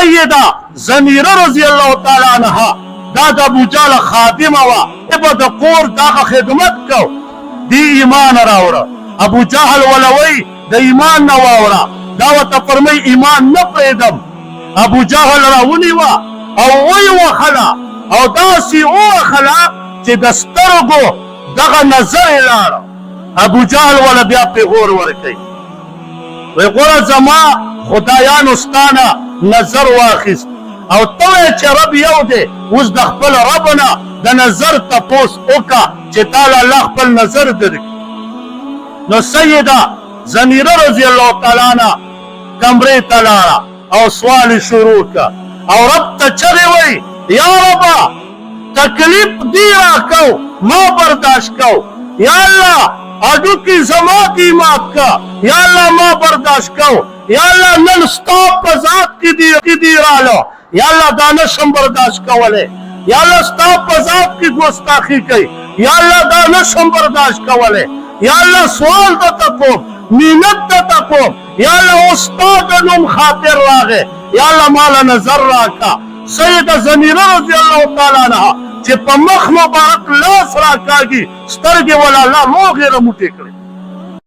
سیدہ زمیرہ رضی اللہ تعالی عنہ دا د ابو جهل خادمه وه به د کور دغه خدمت کو دی ایمان راوړه ابو جهل ولوی د ایمان نه واوړه دا ورته فرمایي ایمان نه پرېږدم ابو جهل راونیوه او ویې وهله او داسې ووهله چې د سترګو دغه نظر یې لاړه ابو جهل وله بیا پیغور ورکوي وی ګوره زما خدایانو ستا نه نظر واخیست او ته وایې چې رب یو دی اوس د خپل رب نه د نظر تپوس وکړه چې تاله الله خپل نظر درکړي نو سیده زمیره رضی الله تعالی عنه کمرې ته لاړه او سوال یې شروع کړه او رب ته چغې وایي یا ربه تکلیف دی راکو ما برداشت کو یا الله اډوکي زما دی مات کا یا الله ما برداشت کو یا الله نن ستا په ذات کې دی رالو یا الله دا نشم برداشت کولی یا الله ستا په ذات کې ګستاخي کوي یا الله دا نشم برداشت کولی یا الله سوال درته کوم منت درته کوم یا الله اوس ستا د نوم خاطر راغی یا الله ماله نظر راکړه سیده زمیره رضی الله تعالی عنها چې په مخ مبارک لاس راکاږي سترګې ولا الله موغې رموټې کړې